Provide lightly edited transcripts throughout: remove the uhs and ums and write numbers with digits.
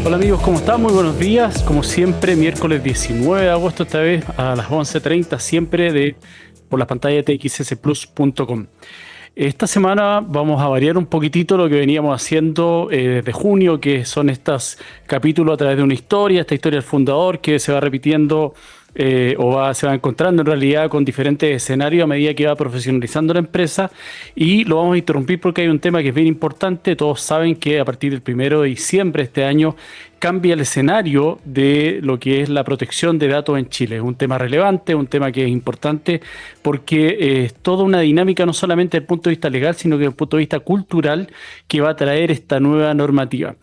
Hola amigos, ¿cómo están? Muy buenos días. Como siempre, miércoles 19 de agosto, esta vez a las 11:30, siempre por la pantalla de txsplus.com. Esta semana vamos a variar un poquitito lo que veníamos haciendo desde junio, que son estos capítulos a través de una historia, esta historia del fundador que se va repitiendo se va encontrando en realidad con diferentes escenarios a medida que va profesionalizando la empresa, y lo vamos a interrumpir porque hay un tema que es bien importante. Todos saben que a partir del 1 de diciembre de este año cambia el escenario de lo que es la protección de datos en Chile. Es un tema relevante, un tema que es importante porque es toda una dinámica no solamente desde el punto de vista legal, sino que desde el punto de vista cultural que va a traer esta nueva normativa.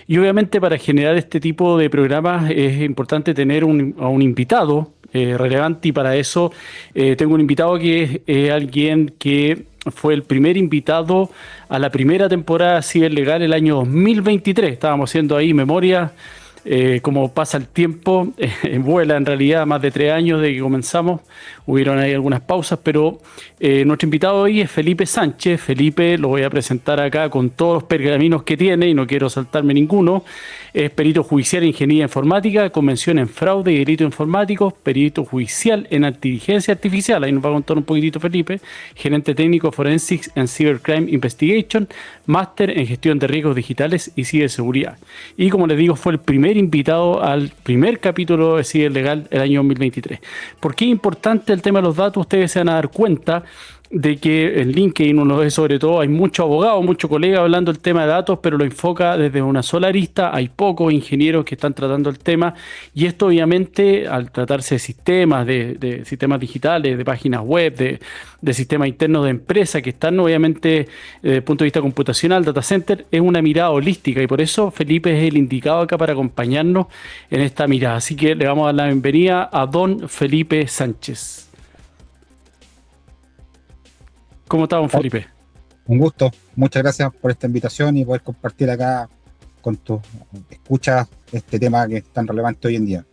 Y obviamente para generar este tipo de programas es importante tener a un invitado relevante, y para eso tengo un invitado que es alguien que fue el primer invitado a la primera temporada de Ciberlegal el año 2023. Estábamos haciendo ahí memoria, cómo pasa el tiempo, vuela en realidad más de 3 años de que comenzamos. Hubieron ahí algunas pausas, pero nuestro invitado hoy es Felipe Sánchez. Felipe lo voy a presentar acá con todos los pergaminos que tiene y no quiero saltarme ninguno. Es perito judicial en ingeniería informática, convención en fraude y delito informático, perito judicial en inteligencia artificial, ahí nos va a contar un poquitito Felipe, gerente técnico Forensics and Cybercrime Investigation, máster en gestión de riesgos digitales y ciberseguridad. Y como les digo, fue el primer invitado al primer capítulo de Ciberlegal el año 2023. ¿Por qué es importante el tema de los datos? Ustedes se van a dar cuenta de que en LinkedIn, uno ve sobre todo, hay muchos abogados, muchos colegas hablando del tema de datos, pero lo enfoca desde una sola arista. Hay pocos ingenieros que están tratando el tema, y esto obviamente al tratarse de sistemas, de sistemas digitales, de páginas web, de sistemas internos de empresas que están obviamente desde el punto de vista computacional, data center, es una mirada holística, y por eso Felipe es el indicado acá para acompañarnos en esta mirada. Así que le vamos a dar la bienvenida a don Felipe Sánchez. ¿Cómo está, don Felipe? Un gusto, muchas gracias por esta invitación y poder compartir acá con tus escuchas este tema que es tan relevante hoy en día.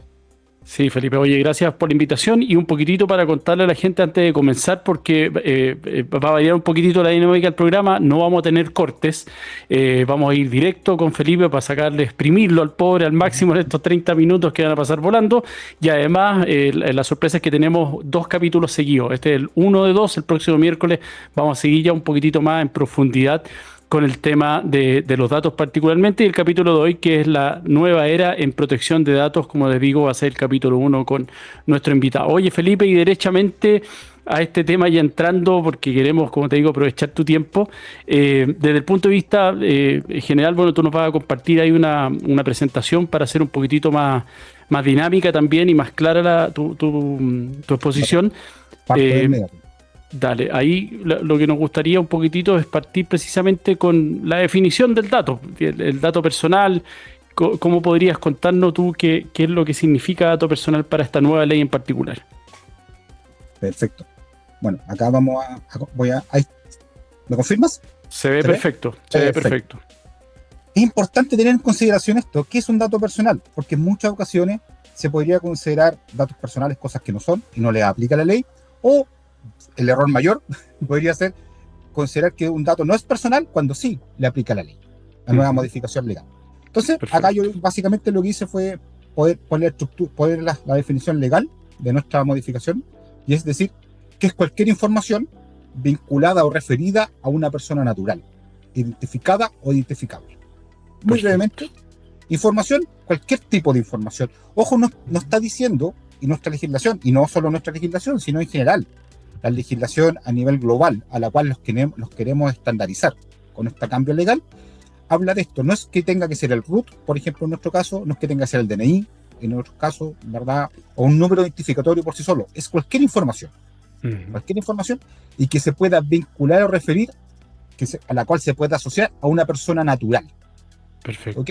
Sí, Felipe, oye, gracias por la invitación, y un poquitito para contarle a la gente antes de comenzar, porque va a variar un poquitito la dinámica del programa. No vamos a tener cortes, vamos a ir directo con Felipe para sacarle, exprimirlo al pobre al máximo en estos 30 minutos que van a pasar volando. Y además la sorpresa es que tenemos 2 capítulos seguidos. Este es el 1 de 2, el próximo miércoles vamos a seguir ya un poquitito más en profundidad con el tema de los datos particularmente, y el capítulo de hoy, que es la nueva era en protección de datos, como les digo, va a ser el capítulo 1 con nuestro invitado. Oye, Felipe, y derechamente a este tema ya entrando, porque queremos, como te digo, aprovechar tu tiempo. Desde el punto de vista general, bueno, tú nos vas a compartir ahí una presentación para hacer un poquitito más dinámica también y más clara tu exposición. Parto de inmediato. Dale, ahí lo que nos gustaría un poquitito es partir precisamente con la definición del dato, el dato personal. ¿Cómo podrías contarnos tú qué es lo que significa dato personal para esta nueva ley en particular? Perfecto. Bueno, acá ahí, ¿me confirmas? Se ve perfecto, se ve perfecto. Es importante tener en consideración esto, ¿qué es un dato personal? Porque en muchas ocasiones se podría considerar datos personales cosas que no son y no les aplica la ley, o el error mayor podría ser considerar que un dato no es personal cuando sí le aplica la ley, la nueva modificación legal. Entonces, perfecto. Acá yo básicamente lo que hice fue poner la definición legal de nuestra modificación, y es decir, que es cualquier información vinculada o referida a una persona natural, identificada o identificable. Muy brevemente, información, cualquier tipo de información. Ojo, no está diciendo, y nuestra legislación, y no solo nuestra legislación, sino en general, la legislación a nivel global, a la cual los queremos estandarizar con este cambio legal, habla de esto. No es que tenga que ser el RUT, por ejemplo, en nuestro caso, no es que tenga que ser el DNI, en otros casos, ¿verdad? O un número identificatorio por sí solo. Es cualquier información. Cualquier información, y que se pueda vincular o referir, a la cual se pueda asociar a una persona natural. Perfecto. ¿Ok?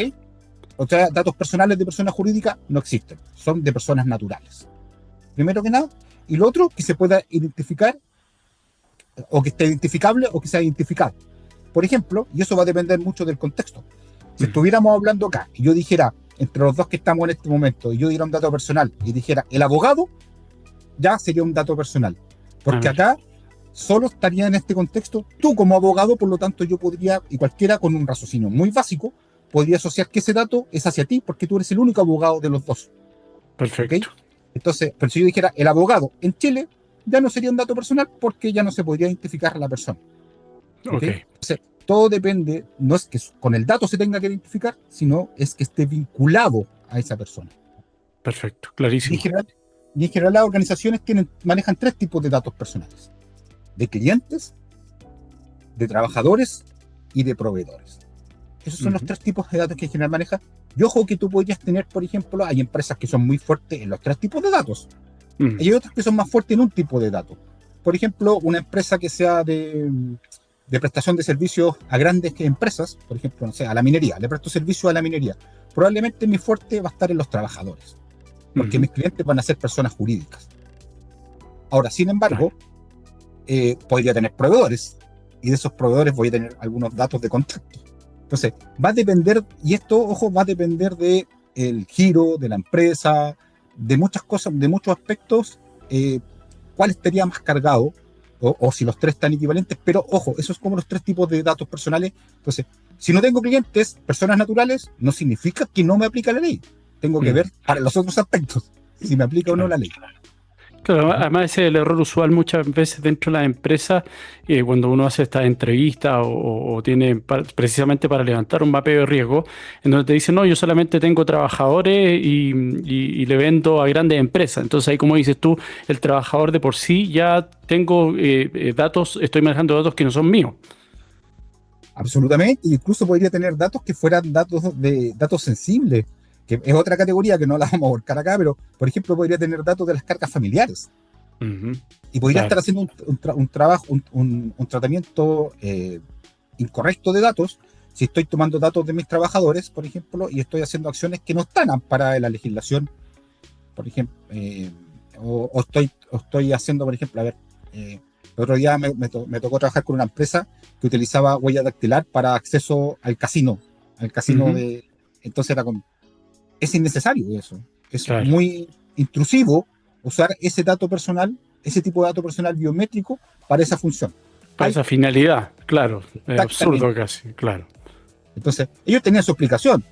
O sea, datos personales de personas jurídicas no existen, son de personas naturales. Primero que nada. Y lo otro, que se pueda identificar, o que esté identificable, o que sea identificado. Por ejemplo, y eso va a depender mucho del contexto. Si estuviéramos hablando acá, y yo dijera, entre los dos que estamos en este momento, y yo diera un dato personal, y dijera el abogado, ya sería un dato personal. Porque acá solo estaría en este contexto tú como abogado, por lo tanto yo podría, y cualquiera con un raciocinio muy básico, podría asociar que ese dato es hacia ti porque tú eres el único abogado de los dos. Perfecto. ¿Okay? Entonces, pero si yo dijera el abogado en Chile, ya no sería un dato personal porque ya no se podría identificar a la persona. ¿Okay? Entonces, todo depende, no es que con el dato se tenga que identificar, sino es que esté vinculado a esa persona. Perfecto, clarísimo. Y en general las organizaciones manejan 3 tipos de datos personales: de clientes, de trabajadores y de proveedores. Esos son los 3 tipos de datos que en general maneja. Y ojo que tú podrías tener, por ejemplo, hay empresas que son muy fuertes en los 3 tipos de datos. Y hay otras que son más fuertes en un tipo de datos. Por ejemplo, una empresa que sea de prestación de servicios a grandes empresas, por ejemplo, no sé, a la minería, le presto servicio a la minería. Probablemente mi fuerte va a estar en los trabajadores, porque mis clientes van a ser personas jurídicas. Ahora, sin embargo, podría tener proveedores, y de esos proveedores voy a tener algunos datos de contacto. Entonces, va a depender, y esto, ojo, va a depender del giro de la empresa, de muchas cosas, de muchos aspectos, cuál estaría más cargado, o si los 3 están equivalentes, pero ojo, eso es como los 3 tipos de datos personales. Entonces, si no tengo clientes, personas naturales, no significa que no me aplica la ley. Tengo que ver para los otros aspectos, si me aplica o no la ley. Claro, además ese es el error usual muchas veces dentro de las empresas, cuando uno hace estas entrevistas o tiene precisamente para levantar un mapeo de riesgo, en donde te dicen, no, yo solamente tengo trabajadores y le vendo a grandes empresas. Entonces ahí, como dices tú, el trabajador de por sí ya tengo datos, estoy manejando datos que no son míos. Absolutamente, incluso podría tener datos que fueran datos sensibles, que es otra categoría que no la vamos a volcar acá, pero por ejemplo podría tener datos de las cargas familiares. Y podría estar haciendo un trabajo, un tratamiento incorrecto de datos si estoy tomando datos de mis trabajadores, por ejemplo, y estoy haciendo acciones que no están amparadas en la legislación, por ejemplo, o estoy haciendo, por ejemplo, el otro día me tocó trabajar con una empresa que utilizaba huella dactilar para acceso al casino entonces es innecesario eso, es muy intrusivo usar ese dato personal, ese tipo de dato personal biométrico para esa función. Para esa finalidad, claro, es absurdo casi, claro. Entonces, ellos tenían su explicación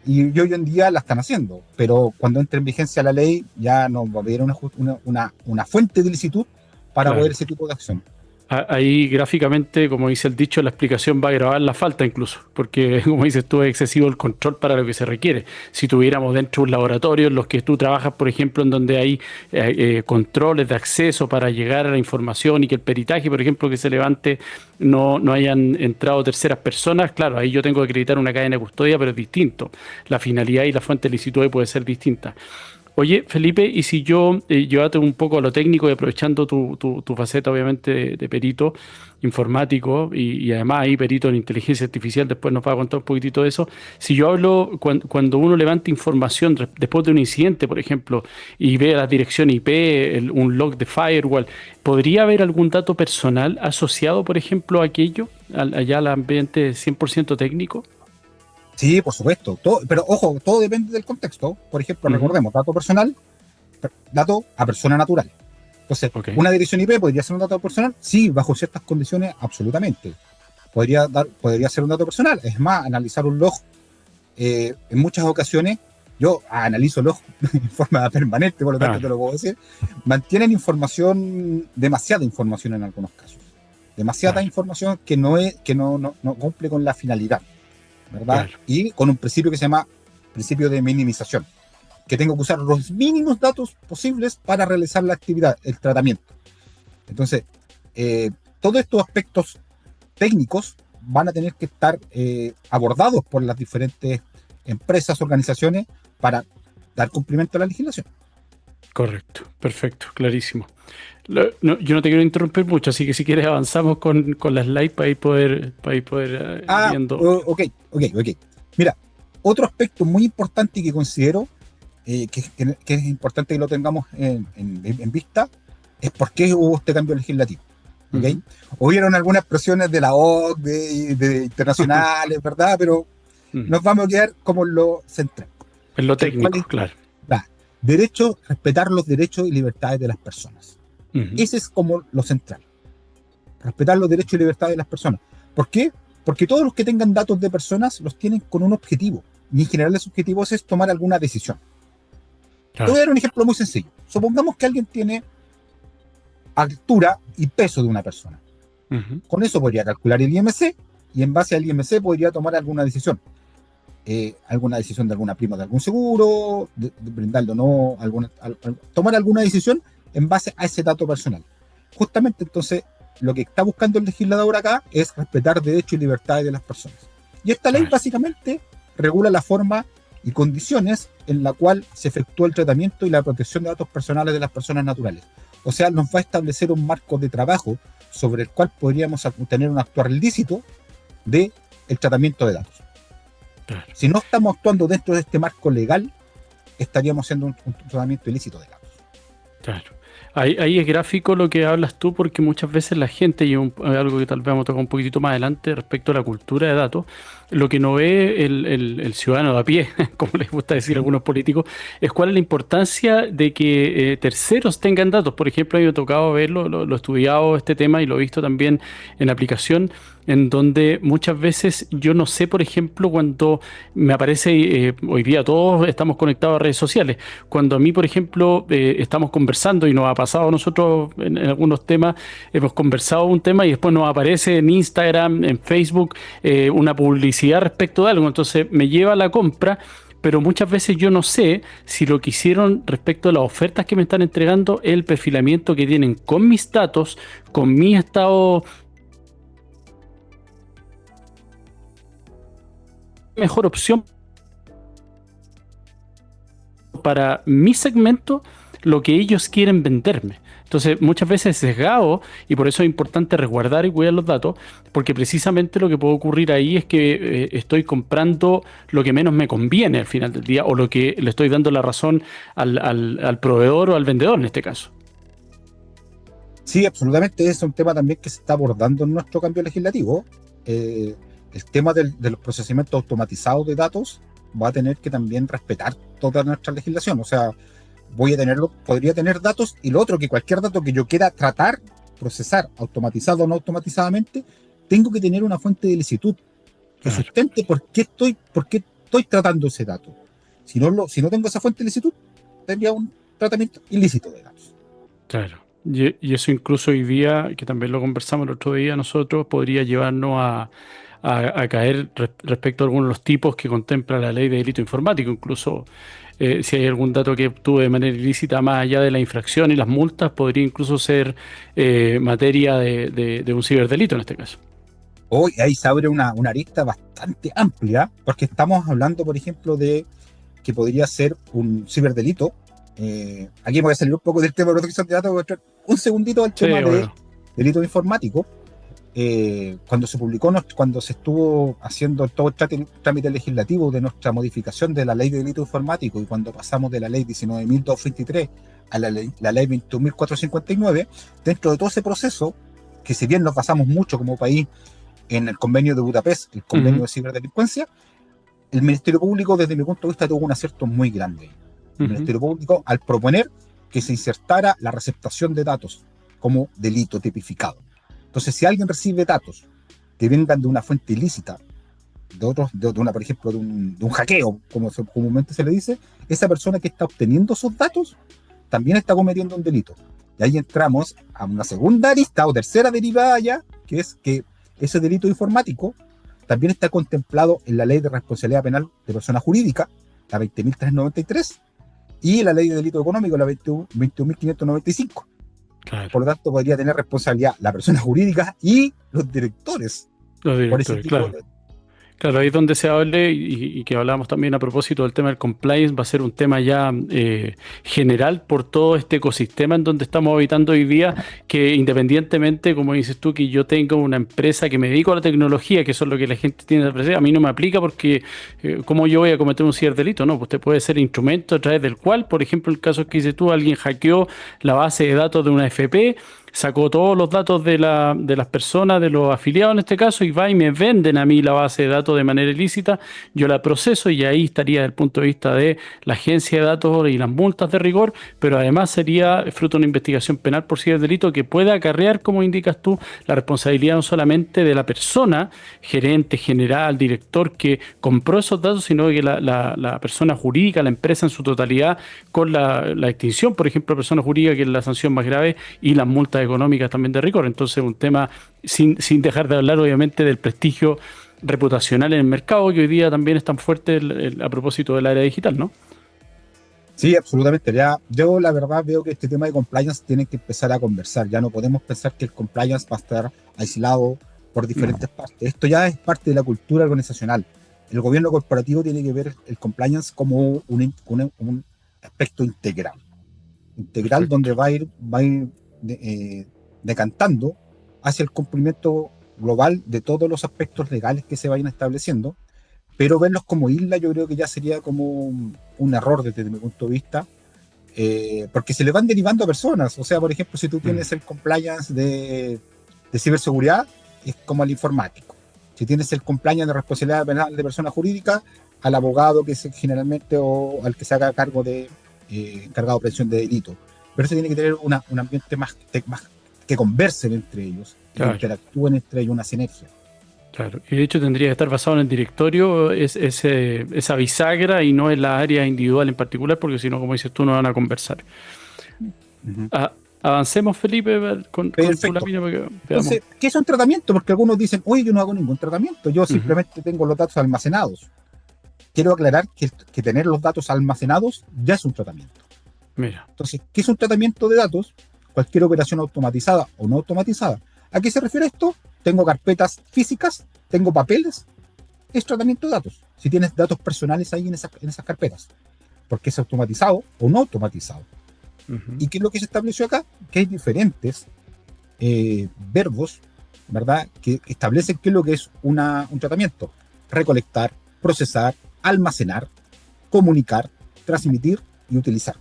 y hoy en día la están haciendo, pero cuando entre en vigencia la ley ya no va a haber una fuente de licitud para poder ese tipo de acción. Ahí gráficamente, como dice el dicho, la explicación va a agravar la falta incluso, porque como dices tú, es excesivo el control para lo que se requiere. Si tuviéramos dentro un laboratorio en los que tú trabajas, por ejemplo, en donde hay controles de acceso para llegar a la información y que el peritaje, por ejemplo, que se levante no hayan entrado terceras personas, claro, ahí yo tengo que acreditar una cadena de custodia, pero es distinto. La finalidad y la fuente de licitud puede ser distinta. Oye, Felipe, y si yo, llévate un poco a lo técnico y aprovechando tu faceta, obviamente, de perito informático y además ahí perito en inteligencia artificial, después nos va a contar un poquitito de eso. Si yo hablo, cuando uno levanta información después de un incidente, por ejemplo, y ve la dirección IP, un log de firewall, ¿podría haber algún dato personal asociado, por ejemplo, a aquello, allá al ambiente 100% técnico? Sí, por supuesto. Pero ojo, todo depende del contexto. Por ejemplo, recordemos, dato personal, dato a persona natural. Entonces, una dirección IP podría ser un dato personal, sí, bajo ciertas condiciones, absolutamente. Podría ser un dato personal. Es más, analizar un log, en muchas ocasiones, yo analizo log en forma permanente, por lo tanto te lo puedo decir, mantienen demasiada información en algunos casos. Demasiada información que no cumple con la finalidad, ¿verdad? Y con un principio que se llama principio de minimización, que tengo que usar los mínimos datos posibles para realizar la actividad, el tratamiento. Entonces, todos estos aspectos técnicos van a tener que estar abordados por las diferentes empresas, organizaciones, para dar cumplimiento a la legislación. Correcto, perfecto, clarísimo. Yo no te quiero interrumpir mucho, así que si quieres avanzamos con la slide para ir poder viendo. Ok. Mira, otro aspecto muy importante que considero que es importante que lo tengamos en vista es por qué hubo este cambio legislativo. ¿Okay? Hubieron algunas presiones de la OCDE, de internacionales, ¿verdad? Pero nos vamos a quedar como en lo central. En lo técnico, claro. Respetar los derechos y libertades de las personas. Ese es como lo central. Respetar los derechos y libertades de las personas. ¿Por qué? Porque todos los que tengan datos de personas los tienen con un objetivo. Y en general ese objetivo es tomar alguna decisión. Te voy a dar un ejemplo muy sencillo. Supongamos que alguien tiene altura y peso de una persona. Con eso podría calcular el IMC y en base al IMC podría tomar alguna decisión. Alguna decisión de alguna prima de algún seguro, de brindarle o no, tomar alguna decisión en base a ese dato personal. Justamente entonces lo que está buscando el legislador acá es respetar derechos y libertades de las personas. Y esta ley básicamente regula la forma y condiciones en la cual se efectúa el tratamiento y la protección de datos personales de las personas naturales. O sea, nos va a establecer un marco de trabajo sobre el cual podríamos tener un actuar lícito del tratamiento de datos. Claro. Si no estamos actuando dentro de este marco legal, estaríamos haciendo un tratamiento ilícito de datos. Claro. Ahí es gráfico lo que hablas tú, porque muchas veces la gente, y algo que tal vez vamos a tocar un poquitito más adelante respecto a la cultura de datos, lo que no ve el ciudadano de a pie, como les gusta decir a algunos políticos, es cuál es la importancia de que terceros tengan datos. Por ejemplo, a mí me ha tocado verlo, lo he estudiado este tema y lo he visto también en aplicación, en donde muchas veces yo no sé, por ejemplo, cuando me aparece, hoy día todos estamos conectados a redes sociales, cuando a mí, por ejemplo, estamos conversando y nos ha pasado a nosotros en algunos temas, hemos conversado un tema y después nos aparece en Instagram, en Facebook, una publicidad respecto de algo, entonces me lleva a la compra, pero muchas veces yo no sé si lo que hicieron respecto a las ofertas que me están entregando es el perfilamiento que tienen con mis datos, con mi estado. Mejor opción para mi segmento lo que ellos quieren venderme. Entonces, muchas veces es sesgado y por eso es importante resguardar y cuidar los datos, porque precisamente lo que puede ocurrir ahí es que estoy comprando lo que menos me conviene al final del día o lo que le estoy dando la razón al proveedor o al vendedor en este caso. Sí, absolutamente. Es un tema también que se está abordando en nuestro cambio legislativo. El tema de los procesamientos automatizados de datos va a tener que también respetar toda nuestra legislación. O sea, podría tener datos y lo otro, que cualquier dato que yo quiera tratar, procesar, automatizado o no automatizadamente, tengo que tener una fuente de licitud que sustente por qué estoy tratando ese dato. Si no tengo esa fuente de licitud, tendría un tratamiento ilícito de datos. Claro. Y eso incluso hoy día, que también lo conversamos el otro día nosotros, podría llevarnos a caer respecto a algunos de los tipos que contempla la ley de delito informático. Incluso si hay algún dato que obtuve de manera ilícita más allá de la infracción y las multas, podría incluso ser materia de un ciberdelito en este caso. Hoy ahí se abre una arista bastante amplia, porque estamos hablando, por ejemplo, de que podría ser un ciberdelito. Aquí me voy a salir un poco del tema de protección de datos, un segundito al tema de delito informático. Cuando se estuvo haciendo todo el trámite legislativo de nuestra modificación de la ley de delito informático y cuando pasamos de la ley 19.223 a la ley 21.459, dentro de todo ese proceso, que si bien nos basamos mucho como país en el convenio de Budapest, el convenio de ciberdelincuencia, el Ministerio Público, desde mi punto de vista, tuvo un acierto muy grande. El Ministerio Público, al proponer que se insertara la receptación de datos como delito tipificado. Entonces, si alguien recibe datos que vengan de una fuente ilícita, por ejemplo, de un hackeo, como comúnmente se le dice, esa persona que está obteniendo esos datos también está cometiendo un delito. Y ahí entramos a una segunda arista o tercera derivada ya, que es que ese delito informático también está contemplado en la Ley de Responsabilidad Penal de Persona Jurídica, la 20.393, y la Ley de Delito Económico, la 21.595. Claro. Por lo tanto, podría tener responsabilidad la persona jurídica y los directores. Por ese tipo claro. Claro, ahí es donde se hable y que hablamos también a propósito del tema del compliance, va a ser un tema ya general por todo este ecosistema en donde estamos habitando hoy día, que independientemente, como dices tú, que yo tengo una empresa que me dedico a la tecnología, que eso es lo que la gente tiene que apreciar, a mí no me aplica porque ¿cómo yo voy a cometer un ciberdelito? No, pues usted puede ser instrumento a través del cual, por ejemplo, el caso que dices tú, alguien hackeó la base de datos de una FP, sacó todos los datos de las personas, de los afiliados en este caso, y va y me venden a mí la base de datos de manera ilícita, yo la proceso y ahí estaría desde el punto de vista de la agencia de datos y las multas de rigor, pero además sería fruto de una investigación penal por si es delito que pueda acarrear, como indicas tú, la responsabilidad no solamente de la persona, gerente, general, director, que compró esos datos, sino que la persona jurídica, la empresa en su totalidad, con la extinción, por ejemplo, de persona jurídica, que es la sanción más grave, y las multas económicas también de rigor. Entonces, un tema sin dejar de hablar, obviamente, del prestigio reputacional en el mercado, que hoy día también es tan fuerte a propósito del área digital, ¿no? Sí, absolutamente. Ya, yo la verdad veo que este tema de compliance tiene que empezar a conversar. Ya no podemos pensar que el compliance va a estar aislado por No, diferentes partes. Esto ya es parte de la cultura organizacional. El gobierno corporativo tiene que ver el compliance como un aspecto integral perfecto. donde va a ir decantando hacia el cumplimiento global de todos los aspectos legales que se vayan estableciendo, pero verlos como isla yo creo que ya sería como un error desde mi punto de vista, porque se le van derivando a personas. O sea, por ejemplo, si tú Mm, tienes el compliance de ciberseguridad, es como al informático. Si tienes el compliance de responsabilidad penal de persona jurídica, al abogado que es generalmente o al que se haga cargo de encargado de prevención de delito. Pero eso tiene que tener un ambiente más que conversen entre ellos y que claro. interactúen entre ellos, una sinergia. Claro, y de hecho tendría que estar basado en el directorio, esa bisagra y no en la área individual en particular, porque si no, como dices tú, no van a conversar. Ujú. Ah, avancemos, Felipe, con tu Perfecto. lámina para que veamos. Entonces, ¿qué es un tratamiento? Porque algunos dicen, oye, yo no hago ningún tratamiento, yo Ujú. simplemente tengo los datos almacenados. Quiero aclarar que tener los datos almacenados ya es un tratamiento. Mira, Entonces, ¿qué es un tratamiento de datos? Cualquier operación automatizada o no automatizada. ¿A qué se refiere esto? Tengo carpetas físicas, tengo papeles, es tratamiento de datos. Si tienes datos personales ahí en esas carpetas, porque es automatizado o no automatizado. ujú, ¿Y qué es lo que se estableció acá? Que hay diferentes verbos, ¿verdad? Que establecen qué es lo que es un tratamiento. Recolectar, procesar, almacenar, comunicar, transmitir y utilizar.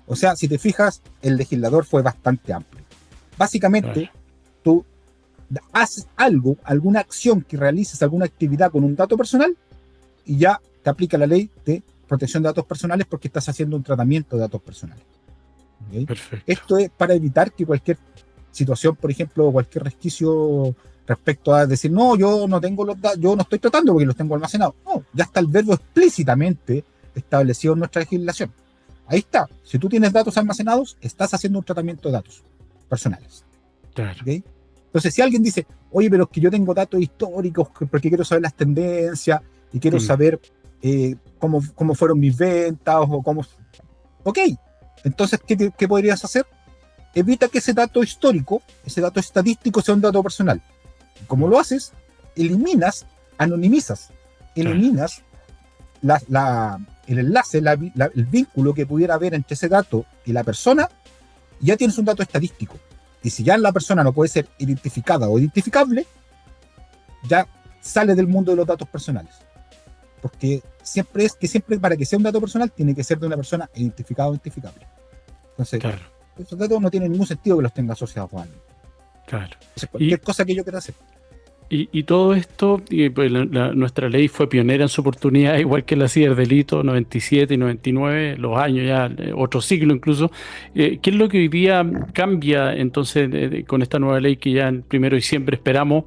O sea, si te fijas, el legislador fue bastante amplio. Básicamente, claro, tú haces algo, alguna acción que realices, alguna actividad con un dato personal y ya te aplica la ley de protección de datos personales porque estás haciendo un tratamiento de datos personales. ¿Okay? perfecto. Esto es para evitar que cualquier situación, por ejemplo, cualquier resquicio respecto a decir, no, yo no tengo los datos, yo no estoy tratando porque los tengo almacenados. No, ya está el verbo explícitamente establecido en nuestra legislación. Ahí está. Si tú tienes datos almacenados, estás haciendo un tratamiento de datos personales. Claro. ¿Okay? Entonces, si alguien dice, oye, pero es que yo tengo datos históricos porque quiero saber las tendencias y quiero Mm, saber cómo fueron mis ventas o cómo... Ok, entonces, ¿qué podrías hacer? Evita que ese dato histórico, ese dato estadístico sea un dato personal. Como mm, lo haces, eliminas, anonimizas, claro, eliminas el enlace, el vínculo que pudiera haber entre ese dato y la persona, y ya tienes un dato estadístico. Y si ya la persona no puede ser identificada o identificable, ya sale del mundo de los datos personales. Porque siempre para que sea un dato personal tiene que ser de una persona identificada o identificable. Entonces, claro, esos datos no tienen ningún sentido que los tenga asociados a alguien. claro. Entonces, Y cualquier cosa que yo quiera hacer. y todo esto, pues, nuestra ley fue pionera en su oportunidad, igual que la ciberdelito 97 y 99, los años ya, otro siglo incluso. ¿Qué es lo que hoy día cambia entonces con esta nueva ley que ya el 1 de diciembre esperamos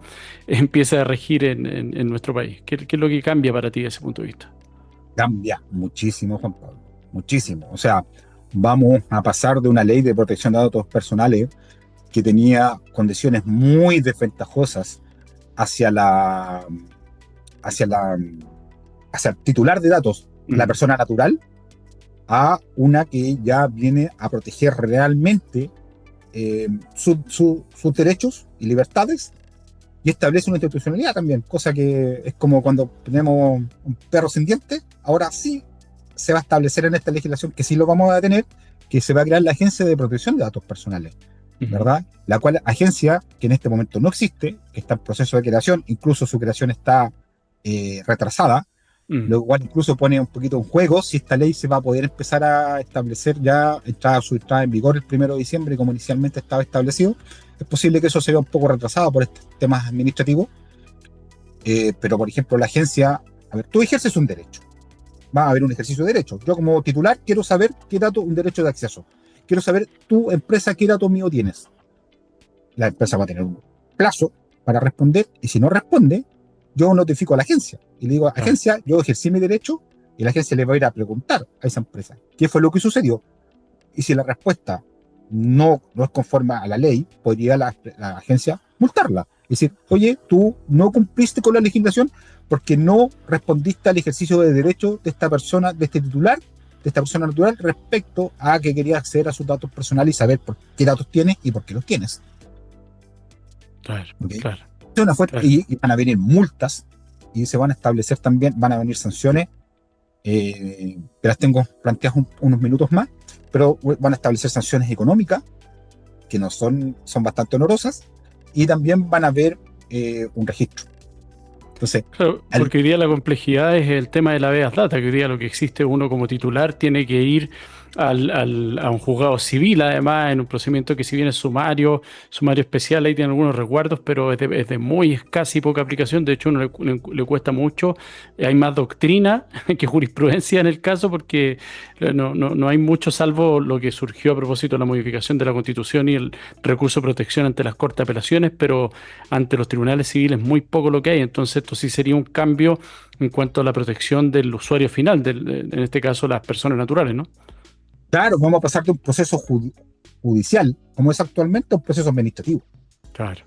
empiece a regir en nuestro país? ¿Qué es lo que cambia para ti desde ese punto de vista? Cambia muchísimo, Juan Pablo. Muchísimo. O sea, vamos a pasar de una ley de protección de datos personales que tenía condiciones muy desventajosas hacia la, hacia la, hacia el titular de datos, la Mm, persona natural, a una que ya viene a proteger realmente sus derechos y libertades y establece una institucionalidad también, cosa que es como cuando tenemos un perro sin dientes, ahora sí se va a establecer en esta legislación que sí lo vamos a tener, que se va a crear la Agencia de Protección de Datos Personales, ujú, ¿verdad? La cual agencia que en este momento no existe, que está en proceso de creación, incluso su creación está retrasada, lo cual incluso pone un poquito en juego si esta ley se va a poder empezar a establecer ya, su entrada en vigor el 1 de diciembre, como inicialmente estaba establecido. Es posible que eso se vea un poco retrasado por estos temas administrativos, pero por ejemplo la agencia, a ver, tú ejerces un derecho, va a haber un ejercicio de derecho. Yo como titular quiero saber qué dato, un derecho de acceso. Quiero saber tu empresa qué dato mío tienes. La empresa va a tener un plazo para responder, y si no responde, yo notifico a la agencia y le digo, agencia, yo ejercí mi derecho, y la agencia le va a ir a preguntar a esa empresa qué fue lo que sucedió, y si la respuesta no es conforme a la ley, podría la agencia multarla. Es decir, oye, tú no cumpliste con la legislación porque no respondiste al ejercicio de derecho de esta persona, de este titular, de esta persona natural, respecto a que quería acceder a sus datos personales y saber por qué datos tienes y por qué los tienes. Claro, ¿Okay? claro. Es una fuerte, claro. Y van a venir multas, y se van a establecer también, van a venir sanciones, que las tengo planteadas unos minutos más, pero van a establecer sanciones económicas, que no son bastante onerosas, y también van a haber un registro. Entonces, claro, porque hoy día la complejidad es el tema de la habeas data, que hoy día lo que existe, uno como titular tiene que ir a un juzgado civil, además, en un procedimiento que si bien es sumario especial, ahí tiene algunos recuerdos, pero es de muy escasa y poca aplicación. De hecho, a uno le cuesta mucho. Hay más doctrina que jurisprudencia en el caso, porque no hay mucho, salvo lo que surgió a propósito de la modificación de la Constitución y el recurso de protección ante las Cortes de Apelaciones, pero ante los tribunales civiles muy poco lo que hay. Entonces esto sí sería un cambio en cuanto a la protección del usuario final, en este caso las personas naturales, ¿no? Claro, vamos a pasar de un proceso judicial, como es actualmente, a un proceso administrativo. Claro.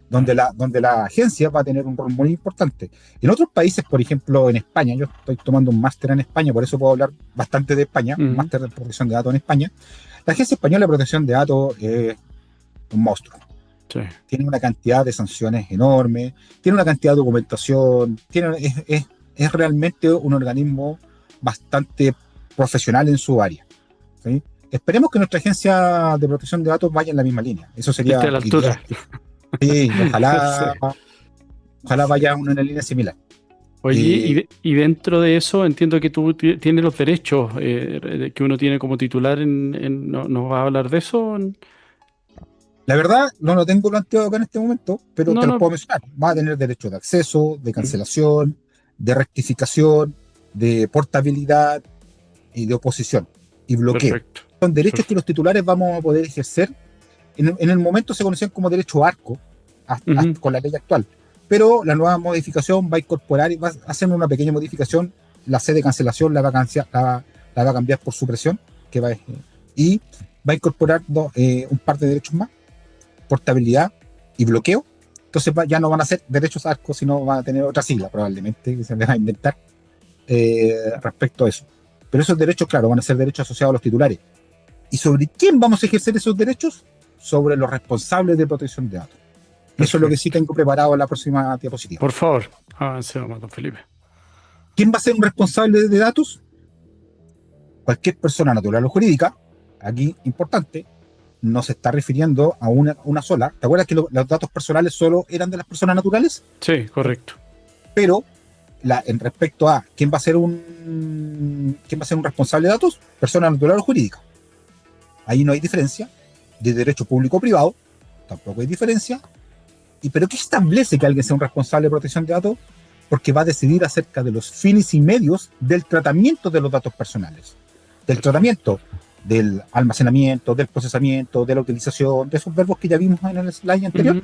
Donde la agencia va a tener un rol muy importante. En otros países, por ejemplo en España, yo estoy tomando un máster en España, por eso puedo hablar bastante de España, un máster de protección de datos en España. La Agencia Española de Protección de Datos es un monstruo. Sí. Tiene una cantidad de sanciones enormes, tiene una cantidad de documentación, es realmente un organismo bastante profesional en su área. ¿Sí? Esperemos que nuestra agencia de protección de datos vaya en la misma línea. Eso sería a la altura. Sí, ojalá vaya uno en una línea similar. Oye, y dentro de eso entiendo que tú tienes los derechos que uno tiene como titular. ¿Nos vas a hablar de eso? La verdad, no lo tengo planteado acá en este momento, pero te lo puedo mencionar. Va a tener derechos de acceso, de cancelación, de rectificación, de portabilidad y de oposición y bloqueo. Perfecto. Son derechos que los titulares vamos a poder ejercer. En el momento se conocían como derecho arco, hasta con la ley actual. Pero la nueva modificación va a incorporar y va a hacer una pequeña modificación. La C de cancelación la va a cambiar por supresión, y va a incorporar un par de derechos más: portabilidad y bloqueo. Entonces ya no van a ser derechos arcos, sino van a tener otra sigla probablemente que se les va a inventar respecto a eso. Pero esos derechos, claro, van a ser derechos asociados a los titulares. ¿Y sobre quién vamos a ejercer esos derechos? Sobre los responsables de protección de datos. Perfecto. Eso es lo que sí tengo preparado en la próxima diapositiva. Por favor, avancemos, don Felipe. ¿Quién va a ser un responsable de datos? Cualquier persona natural o jurídica. Aquí, importante, no se está refiriendo a una sola. ¿Te acuerdas que los datos personales solo eran de las personas naturales? Sí, correcto. Pero en respecto a quién va a ser un responsable de datos, persona natural o jurídica. Ahí no hay diferencia. De derecho público o privado, tampoco hay diferencia. ¿Pero qué establece que alguien sea un responsable de protección de datos? Porque va a decidir acerca de los fines y medios del tratamiento de los datos personales. Del tratamiento, del almacenamiento, del procesamiento, de la utilización, de esos verbos que ya vimos en el slide anterior.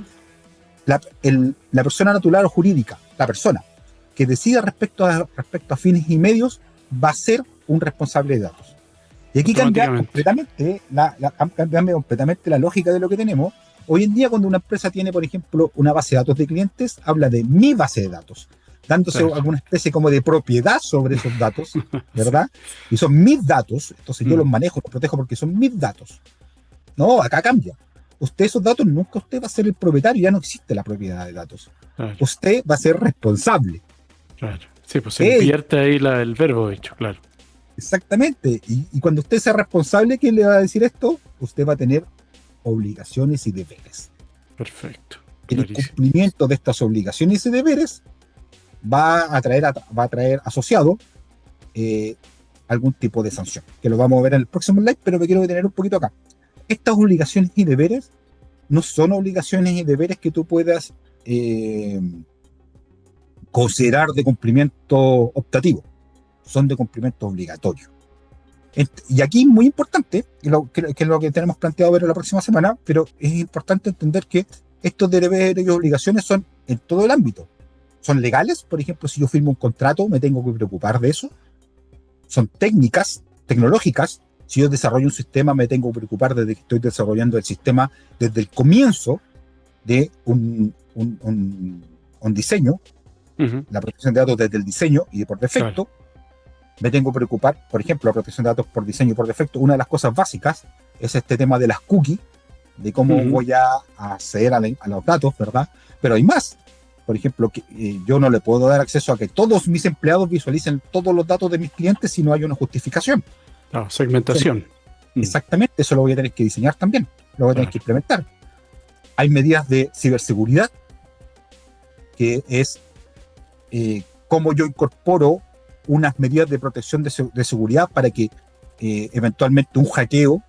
La persona natural o jurídica, la persona que decida respecto a fines y medios, va a ser un responsable de datos. Y aquí cambia completamente la lógica de lo que tenemos. Hoy en día, cuando una empresa tiene, por ejemplo, una base de datos de clientes, habla de mi base de datos, dándose alguna especie como de propiedad sobre esos datos, ¿verdad? Y son mis datos, entonces yo los manejo, los protejo porque son mis datos. No, acá cambia. Esos datos nunca usted va a ser el propietario, ya no existe la propiedad de datos. Claro. Usted va a ser responsable. Claro. Sí, pues se invierte ahí el verbo, de hecho, claro. Exactamente. Y cuando usted sea responsable, ¿quién le va a decir esto? Usted va a tener obligaciones y deberes. Perfecto. En el cumplimiento de estas obligaciones y deberes, va a traer asociado algún tipo de sanción, que lo vamos a ver en el próximo slide, pero me quiero detener un poquito acá. Estas obligaciones y deberes no son obligaciones y deberes que tú puedas considerar de cumplimiento optativo, son de cumplimiento obligatorio. Y aquí es muy importante, que es lo que tenemos planteado ver la próxima semana, pero es importante entender que estos deberes y obligaciones son en todo el ámbito. Son legales, por ejemplo, si yo firmo un contrato, me tengo que preocupar de eso. Son técnicas, tecnológicas. Si yo desarrollo un sistema, me tengo que preocupar desde que estoy desarrollando el sistema, desde el comienzo de un diseño, la protección de datos desde el diseño y de por defecto. Claro. Me tengo que preocupar, por ejemplo, la protección de datos por diseño y por defecto. Una de las cosas básicas es este tema de las cookies, de cómo voy a acceder a los datos, ¿verdad? Pero hay más. Por ejemplo, que yo no le puedo dar acceso a que todos mis empleados visualicen todos los datos de mis clientes si no hay una justificación. Ah, segmentación. Exactamente, eso lo voy a tener que diseñar también, lo voy a tener que implementar. Hay medidas de ciberseguridad, que es cómo yo incorporo unas medidas de protección de seguridad para que eventualmente un hackeo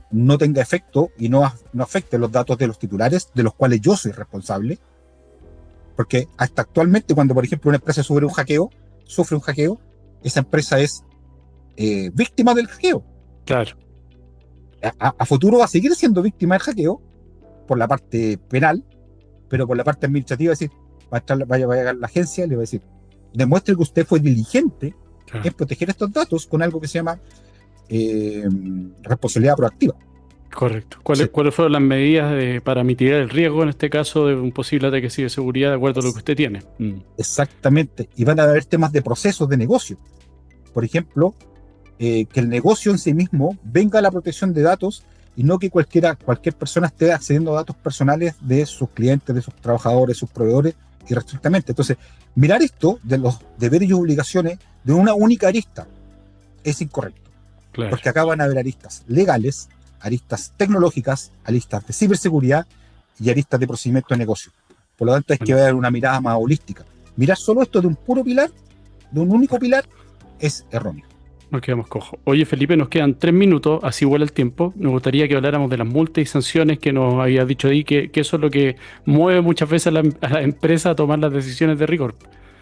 no tenga efecto y no afecte los datos de los titulares de los cuales yo soy responsable. Porque hasta actualmente, cuando por ejemplo una empresa sufre un hackeo, esa empresa es víctima del hackeo. Claro. A futuro va a seguir siendo víctima del hackeo por la parte penal, pero por la parte administrativa, es decir, va a llegar la agencia y le va a decir, demuestre que usted fue diligente en proteger estos datos con algo que se llama responsabilidad proactiva. Correcto. ¿Cuáles fueron las medidas para mitigar el riesgo, en este caso, de un posible ataque de ciberseguridad de acuerdo a lo que usted tiene? Exactamente. Y van a haber temas de procesos de negocio. Por ejemplo, que el negocio en sí mismo venga a la protección de datos y no que cualquier persona esté accediendo a datos personales de sus clientes, de sus trabajadores, sus proveedores, irrestrictamente. Entonces, mirar esto de los deberes y obligaciones de una única arista es incorrecto. Claro. Porque acá van a haber aristas legales, aristas tecnológicas, aristas de ciberseguridad y aristas de procedimiento de negocio. Por lo tanto, hay que ver una mirada más holística. Mirar solo esto de un puro pilar, de un único pilar, es erróneo. Nos quedamos cojos. Oye, Felipe, nos quedan 3 minutos, así vuela el tiempo. Nos gustaría que habláramos de las multas y sanciones que nos había dicho ahí, que eso es lo que mueve muchas veces a la empresa a tomar las decisiones de rigor.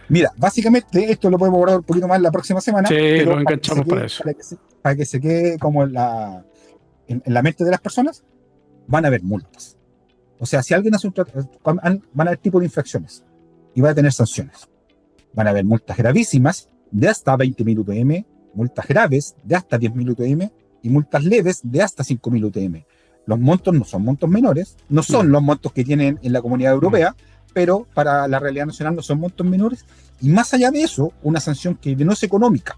Mira, básicamente esto lo podemos abordar un poquito más la próxima semana. Sí, pero lo enganchamos para eso. Para que se quede como en la mente de las personas, van a haber multas. O sea, si alguien hace van a haber tipos de infracciones y va a tener sanciones. Van a haber multas gravísimas de hasta 20.000 UTM, multas graves de hasta 10.000 UTM y multas leves de hasta 5.000 UTM. Los montos no son montos menores, no son los montos que tienen en la Comunidad Europea, pero para la realidad nacional no son montos menores. Y más allá de eso, una sanción que no es económica,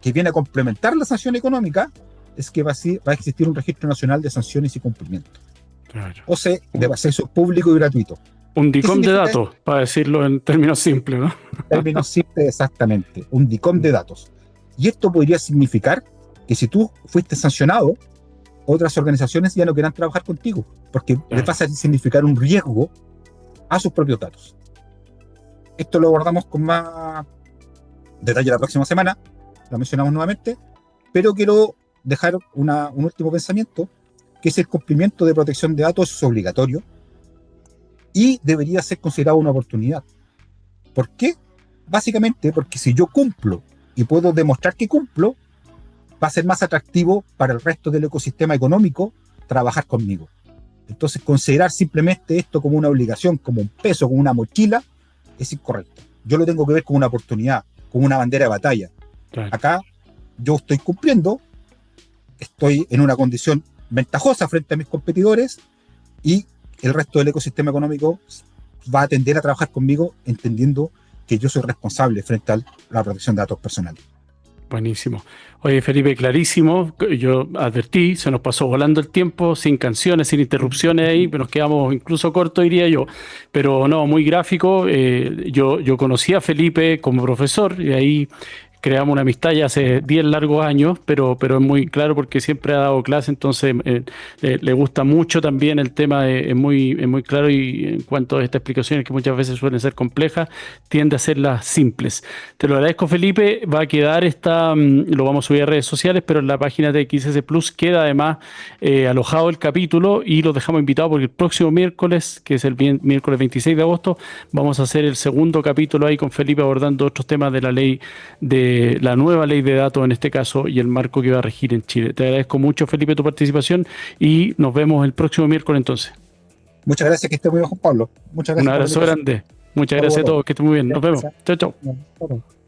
que viene a complementar la sanción económica, es que va a existir un registro nacional de sanciones y cumplimiento. Claro. O sea, de acceso público y gratuito. Un DICOM de datos, para decirlo en términos simples, ¿no? En términos simples, exactamente. Un DICOM de datos. Y esto podría significar que si tú fuiste sancionado, otras organizaciones ya no quieran trabajar contigo, porque les vas a significar un riesgo a sus propios datos. Esto lo abordamos con más detalle la próxima semana, lo mencionamos nuevamente, pero quiero dejar un último pensamiento, que es el cumplimiento de protección de datos es obligatorio y debería ser considerado una oportunidad. ¿Por qué? Básicamente porque si yo cumplo y puedo demostrar que cumplo, va a ser más atractivo para el resto del ecosistema económico trabajar conmigo. Entonces, considerar simplemente esto como una obligación, como un peso, como una mochila, es incorrecto. Yo lo tengo que ver como una oportunidad, como una bandera de batalla. Claro. Acá yo estoy cumpliendo, estoy en una condición ventajosa frente a mis competidores y el resto del ecosistema económico va a tender a trabajar conmigo entendiendo que yo soy responsable frente a la protección de datos personales. Buenísimo. Oye, Felipe, clarísimo. Yo advertí, se nos pasó volando el tiempo, sin canciones, sin interrupciones ahí, pero nos quedamos incluso cortos, diría yo. Pero no, muy gráfico. Yo conocí a Felipe como profesor y ahí creamos una amistad ya hace 10 largos años, pero es muy claro porque siempre ha dado clase, entonces le gusta mucho también el tema, es muy claro y en cuanto a estas explicaciones que muchas veces suelen ser complejas, tiende a hacerlas simples. Te lo agradezco, Felipe. Va a quedar lo vamos a subir a redes sociales, pero en la página de XS Plus queda además alojado el capítulo y los dejamos invitados porque el próximo miércoles, que es el miércoles 26 de agosto, vamos a hacer el segundo capítulo ahí con Felipe abordando otros temas de la ley, de la nueva ley de datos en este caso y el marco que va a regir en Chile. Te agradezco mucho, Felipe, tu participación y nos vemos el próximo miércoles entonces. Muchas gracias, que esté muy bien, Juan Pablo. Muchas Un gracias por la abrazo invitación. grande. Muchas Hasta gracias a luego. todos, que estén muy bien. Nos vemos. Gracias. Chao, chao. Hasta luego.